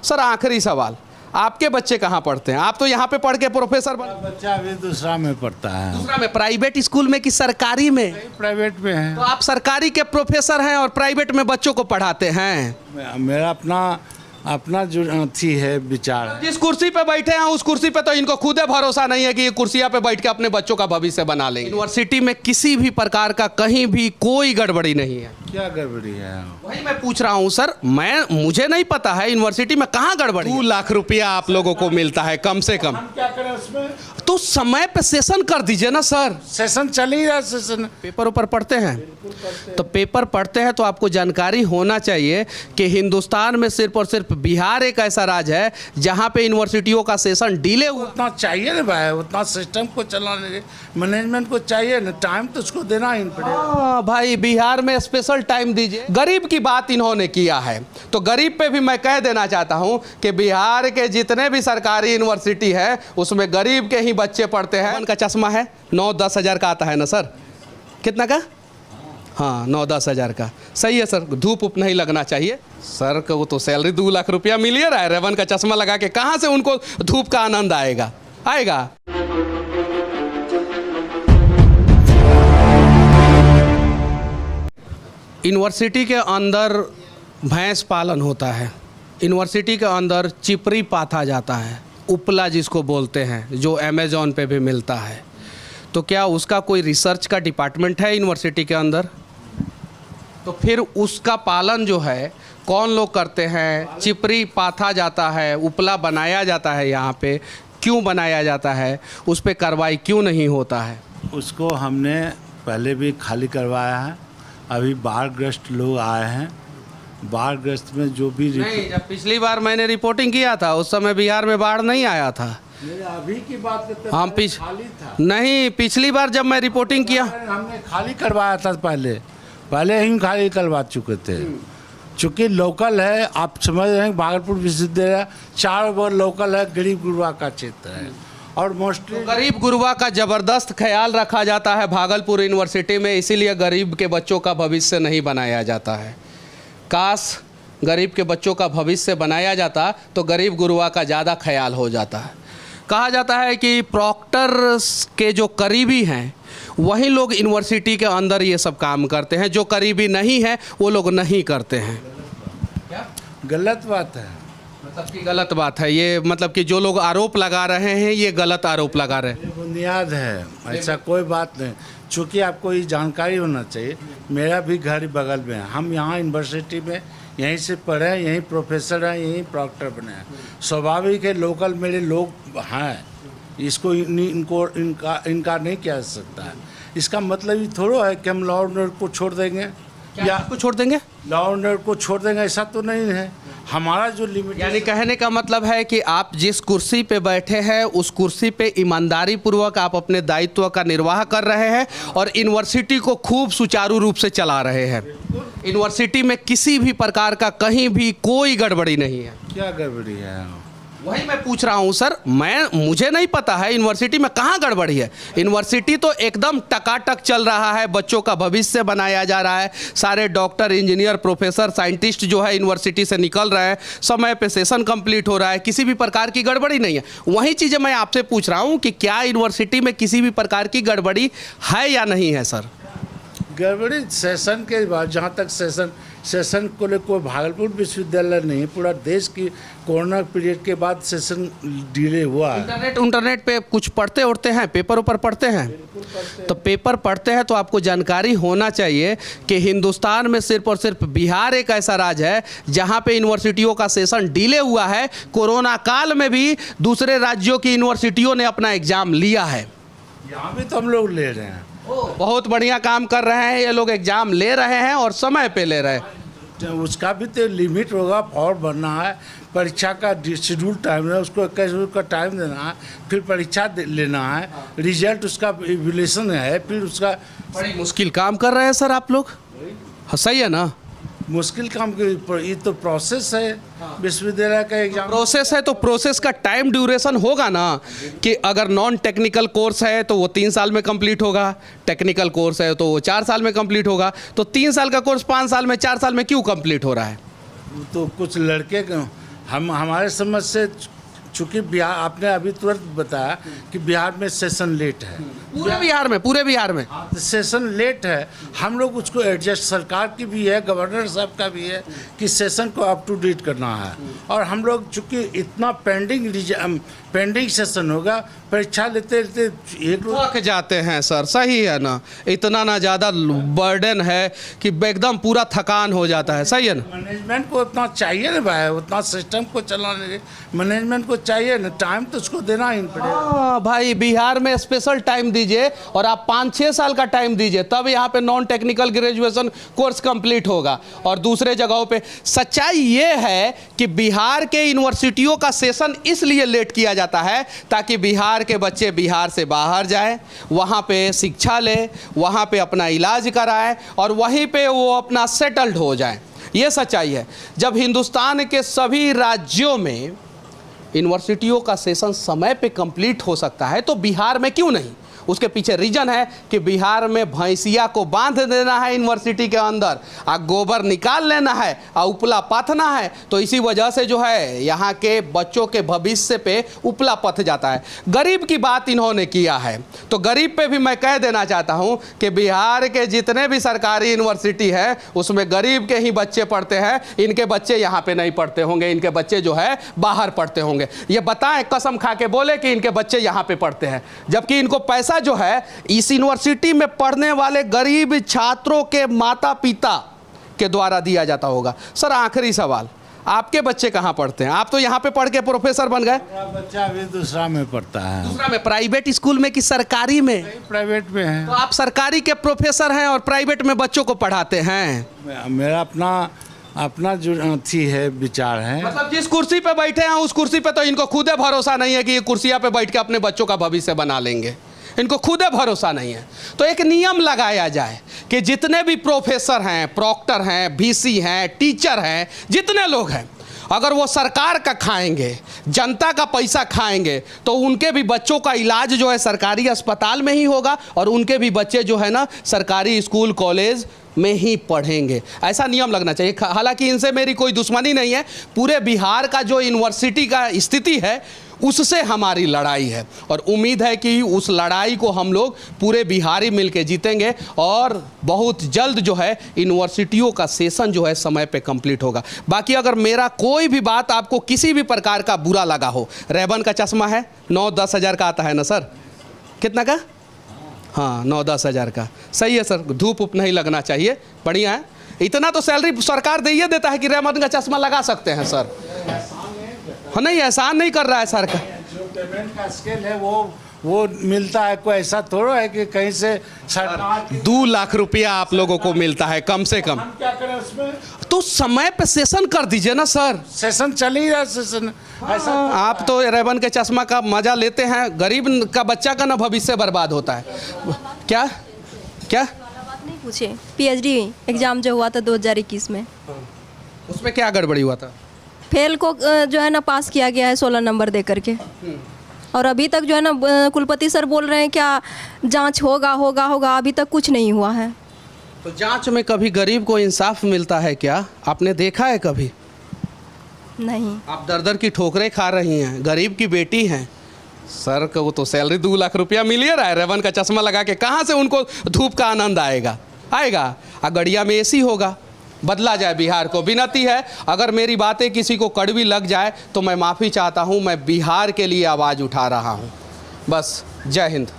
Sir आखिरी सवाल, आपके बच्चे कहाँ पढ़ते हैं? आप तो यहाँ पे पढ़ के प्रोफेसर बन। बच्चा अभी दूसरा में पढ़ता है। दूसरा में प्राइवेट स्कूल में कि सरकारी में? प्राइवेट में है। तो आप सरकारी के प्रोफेसर हैं और प्राइवेट में बच्चों को पढ़ाते हैं। मेरा अपना जो थी है विचार। जिस कुर्सी पे बैठे हैं उस कुर्सी पे तो इनको खुद भरोसा नहीं है कि ये कुर्सियां पे बैठ के अपने बच्चों का भविष्य बना लेंगे। यूनिवर्सिटी में किसी भी प्रकार का कहीं भी कोई गड़बड़ी नहीं है। क्या गड़बड़ी है? वही मैं पूछ रहा हूँ सर, मुझे नहीं पता है यूनिवर्सिटी में कहाँ गड़बड़ी। 2 लाख रुपया आप लोगों को मिलता है कम से कम। हम क्या करें उसमें? तो समय पे सेशन कर दीजिए ना सर। सेशन चल ही रहा है। सेशन पेपर ऊपर पढ़ते हैं? तो पेपर पढ़ते हैं तो आपको जानकारी होना चाहिए कि हिंदुस्तान में सिर्फ और सिर्फ बिहार एक ऐसा राज्य है जहां पे यूनिवर्सिटियों का सेशन डिले हुआ। उतना चाहिए ना भाई, उतना सिस्टम को चलाने मैनेजमेंट को चाहिए ना, टाइम तो उसको देना ही पड़ेगा। हाँ भाई, बिहार में स्पेशल टाइम दीजिए। गरीब की बात इन्होंने किया है तो गरीब पे भी मैं कह देना चाहता हूं कि बिहार के जितने भी सरकारी यूनिवर्सिटी है उसमें गरीब के ही बच्चे पढ़ते हैं। उनका चश्मा है 9-10 हज़ार का आता है ना सर? कितना का? हाँ 9-10 हज़ार का। सही है सर, धूप उप नहीं लगना चाहिए सर को। तो सैलरी 2 लाख रुपया मिल ही रहा है। रेवन का चश्मा लगा के कहाँ से उनको धूप का आनंद आएगा? यूनिवर्सिटी के अंदर भैंस पालन होता है, यूनिवर्सिटी के अंदर चिपरी पाथा जाता है, उपला जिसको बोलते हैं, जो अमेज़ॉन पे भी मिलता है। तो क्या उसका कोई रिसर्च का डिपार्टमेंट है यूनिवर्सिटी के अंदर? तो फिर उसका पालन जो है कौन लोग करते हैं? चिपरी पाथा जाता है, उपला बनाया जाता है, यहाँ पे क्यों बनाया जाता है? उस पर कार्रवाई क्यों नहीं होता है? उसको हमने पहले भी खाली करवाया है। अभी बाढ़ग्रस्त लोग आए हैं, बाढ़ग्रस्त में जो भी नहीं, जब पिछली बार मैंने रिपोर्टिंग किया था उस समय बिहार में बाढ़ नहीं आया था। अभी की बात करते हम खाली था। नहीं, पिछली बार जब मैं रिपोर्टिंग किया हमने खाली करवाया था। पहले ही खाली करवा चुके थे। चूँकि लोकल है, आप समझ रहे हैं, भागलपुर विश्वविद्यालय 4 बार लोकल है, गरीब गुरबा का क्षेत्र है और मोस्टली गरीब गुरबा का ज़बरदस्त ख्याल रखा जाता है भागलपुर यूनिवर्सिटी में, इसीलिए गरीब के बच्चों का भविष्य नहीं बनाया जाता है। काश गरीब के बच्चों का भविष्य बनाया जाता तो गरीब गुरबा का ज़्यादा ख्याल हो जाता है। कहा जाता है कि प्रॉक्टर के जो करीबी हैं वही लोग यूनिवर्सिटी के अंदर ये सब काम करते हैं, जो करीबी नहीं है वो लोग नहीं करते हैं। क्या गलत बात है? मतलब कि गलत बात है ये? मतलब कि जो लोग आरोप लगा रहे हैं ये गलत आरोप लगा रहे हैं। बुनियाद है, ऐसा कोई बात नहीं। चूँकि आपको ये जानकारी होना चाहिए, मेरा भी घर बगल में है। हम यहाँ यूनिवर्सिटी में यहीं से पढ़े हैं, यहीं प्रोफेसर हैं, यहीं प्रॉक्टर बने हैं। स्वाभाविक है, लोकल मेरे लोग हैं, इसको इनकार नहीं किया जा सकता है। इसका मतलब ये थोड़ा है कि हम लॉ एंड ऑर्डर को छोड़ देंगे या को छोड़ देंगे, लॉ एंड ऑर्डर को छोड़ देंगे, ऐसा तो नहीं है। हमारा जो लिमिट, यानी कहने का मतलब है कि आप जिस कुर्सी पे बैठे हैं उस कुर्सी पे ईमानदारी पूर्वक आप अपने दायित्व का निर्वाह कर रहे हैं और यूनिवर्सिटी को खूब सुचारू रूप से चला रहे हैं। यूनिवर्सिटी में किसी भी प्रकार का कहीं भी कोई गड़बड़ी नहीं है। क्या गड़बड़ी है? वही मैं पूछ रहा हूँ सर, मुझे नहीं पता है यूनिवर्सिटी में कहाँ गड़बड़ी है। यूनिवर्सिटी तो एकदम टकाटक चल रहा है, बच्चों का भविष्य बनाया जा रहा है। सारे डॉक्टर, इंजीनियर, प्रोफेसर, साइंटिस्ट जो है यूनिवर्सिटी से निकल रहे हैं, समय पे सेशन कंप्लीट हो रहा है, किसी भी प्रकार की गड़बड़ी नहीं है। वही चीज़ें मैं आपसे पूछ रहा हूँ कि क्या यूनिवर्सिटी में किसी भी प्रकार की गड़बड़ी है या नहीं है सर? गड़बड़ी सेशन के बाद, जहाँ तक सेशन को लेकर कोई भागलपुर विश्वविद्यालय नहीं, पूरा देश की कोरोना पीरियड के बाद सेशन डिले हुआ है। इंटरनेट पे कुछ पढ़ते उड़ते हैं, पेपर ऊपर पढ़ते हैं? तो पेपर पढ़ते हैं तो आपको जानकारी होना चाहिए कि हिंदुस्तान में सिर्फ और सिर्फ बिहार एक ऐसा राज्य है जहाँ पे यूनिवर्सिटियों का सेशन डिले हुआ है। कोरोना काल में भी दूसरे राज्यों की यूनिवर्सिटियों ने अपना एग्ज़ाम लिया है। यहाँ भी तो हम लोग ले रहे हैं। बहुत बढ़िया काम कर रहे हैं ये लोग, एग्जाम ले रहे हैं और समय पे ले रहे हैं। उसका भी तो लिमिट होगा, फॉर्म भरना है, परीक्षा का शेड्यूल टाइम है, उसको 21 का टाइम देना है, फिर परीक्षा लेना है, रिजल्ट उसका इवैल्यूएशन है, फिर उसका। बड़ी मुश्किल काम कर रहे हैं सर आप लोग। हाँ, सही है ना? मुश्किल काम ये तो प्रोसेस है विश्वविद्यालय का एग्जाम। प्रोसेस है तो प्रोसेस का टाइम ड्यूरेशन होगा ना, कि अगर नॉन टेक्निकल कोर्स है तो वो 3 साल में कंप्लीट होगा, टेक्निकल कोर्स है तो वो 4 साल में कंप्लीट होगा। तो 3 साल का कोर्स 5 साल में, 4 साल में क्यों कंप्लीट हो रहा है? तो कुछ लड़के हम हमारे समझ से, चूँकि बिहार, आपने अभी तुरंत बताया कि बिहार में सेशन लेट है, पूरे बिहार में सेशन लेट है। हम लोग उसको एडजस्ट, सरकार की भी है, गवर्नर साहब का भी है कि सेशन को अप टू डेट करना है। और हम लोग चूँकि इतना पेंडिंग सेशन होगा, परीक्षा लेते लेते एक थक जाते हैं सर, सही है ना, इतना ना ज़्यादा बर्डन है कि एकदम पूरा थकान हो जाता है, सही है ना। मैनेजमेंट को उतना चाहिए ना भाई, उतना सिस्टम को चलाने के मैनेजमेंट को चाहिए ना, टाइम तो उसको देना ही पड़ेगा। हाँ भाई, बिहार में स्पेशल टाइम दीजिए और आप 5-6 साल का टाइम दीजिए, तब यहाँ पे non technical graduation course complete होगा। और दूसरे जगहों पे सच्चाई ये है कि बिहार के यूनिवर्सिटियों का सेशन इसलिए लेट किया जाता है ताकि बिहार के बच्चे बिहार से बाहर जाएं, वहाँ पे शिक्षा लें, वहाँ पे अपना इलाज कराएं और वहीं पे वो अपना सेटल्ड हो जाएं। ये सच्चाई है। जब हिंदुस्तान के सभी राज्यों में यूनिवर्सिटियों का सेशन समय पे कंप्लीट हो सकता है तो बिहार में क्यों नहीं? उसके पीछे रीजन है कि बिहार में भैंसिया को बांध देना है यूनिवर्सिटी के अंदर, गोबर निकाल लेना है और उपला पाथना है। तो इसी वजह से जो है यहाँ के बच्चों के भविष्य पे उपला पथ जाता है। गरीब की बात इन्होंने किया है, तो गरीब पे भी मैं कह देना चाहता हूँ कि बिहार के जितने भी सरकारी यूनिवर्सिटी है उसमें गरीब के ही बच्चे पढ़ते हैं। इनके बच्चे यहाँ पे नहीं पढ़ते होंगे, इनके बच्चे जो है बाहर पढ़ते होंगे। ये बताएं, कसम खा के बोले कि इनके बच्चे यहाँ पे पढ़ते हैं, जबकि इनको पैसा जो है इस यूनिवर्सिटी में पढ़ने वाले गरीब छात्रों के माता पिता के द्वारा दिया जाता होगा। सर आखिरी सवाल, आपके बच्चे कहाँ पढ़ते हैं? आप तो यहाँ पे पढ़ के प्रोफेसर बन गए। मेरा बच्चा अभी दूसरा में पढ़ता है। दूसरा में? प्राइवेट स्कूल में कि सरकारी में? प्राइवेट में है। तो आप सरकारी के प्रोफेसर हैं और प्राइवेट में बच्चों को पढ़ाते हैं। मेरा अपना जो थी है, विचार है। मतलब जिस कुर्सी पे बैठे हैं उस कुर्सी पे तो इनको खुद भरोसा नहीं है कि ये कुर्सियां पे बैठ के अपने बच्चों का भविष्य बना लेंगे। इनको खुद भरोसा नहीं है। तो एक नियम लगाया जाए कि जितने भी प्रोफेसर हैं, प्रॉक्टर हैं, वीसी हैं, टीचर हैं, जितने लोग हैं, अगर वो सरकार का खाएंगे, जनता का पैसा खाएंगे, तो उनके भी बच्चों का इलाज जो है सरकारी अस्पताल में ही होगा और उनके भी बच्चे जो है ना सरकारी स्कूल कॉलेज में ही पढ़ेंगे। ऐसा नियम लगना चाहिए। हालांकि इनसे मेरी कोई दुश्मनी नहीं है, पूरे बिहार का जो यूनिवर्सिटी का स्थिति है उससे हमारी लड़ाई है और उम्मीद है कि उस लड़ाई को हम लोग पूरे बिहारी मिलके जीतेंगे और बहुत जल्द जो है यूनिवर्सिटियों का सेशन जो है समय पे कंप्लीट होगा। बाकी अगर मेरा कोई भी बात आपको किसी भी प्रकार का बुरा लगा हो, रेबन का चश्मा है 9-10 हज़ार का आता है ना सर? कितना का? हाँ 9-10 हज़ार का। सही है सर, धूप उप नहीं लगना चाहिए, बढ़िया है। इतना तो सैलरी सरकार दे ही देता है कि रेबन का चश्मा लगा सकते हैं सर। हाँ नहीं, एहसान नहीं कर रहा है सरकार। जो पेमेंट का स्केल है वो मिलता है, कोई ऐसा थोड़ा है कि कहीं से सरकार 2 लाख रुपया आप लोगों को मिलता है कम से कम। हम क्या करें उसमें? तो समय पे सेशन कर दीजिए ना सर। सेशन चल ही रहा है, सेशन ऐसा। आप तो रेबन के चश्मा का मजा लेते हैं, गरीब का बच्चा का ना भविष्य बर्बाद होता है। क्या क्या बात नहीं पूछे। पीएचडी एग्जाम जो हुआ था 2021 में, उसमें क्या गड़बड़ी हुआ था? फेल को जो है ना पास किया गया है 16 नंबर दे करके। और अभी तक जो है ना कुलपति सर बोल रहे हैं क्या जांच होगा, अभी तक कुछ नहीं हुआ है। तो जांच में कभी गरीब को इंसाफ मिलता है क्या? आपने देखा है कभी? नहीं। आप दर की ठोकरें खा रही हैं, गरीब की बेटी हैं। सर को तो सैलरी 2 लाख रुपया मिल ही रहा है, रेबन का चश्मा लगा के कहाँ से उनको धूप का आनंद आएगा? गड़िया में एसी होगा। बदला जाए बिहार को, विनती है। अगर मेरी बातें किसी को कड़वी लग जाए तो मैं माफ़ी चाहता हूँ। मैं बिहार के लिए आवाज़ उठा रहा हूँ। बस, जय हिंद।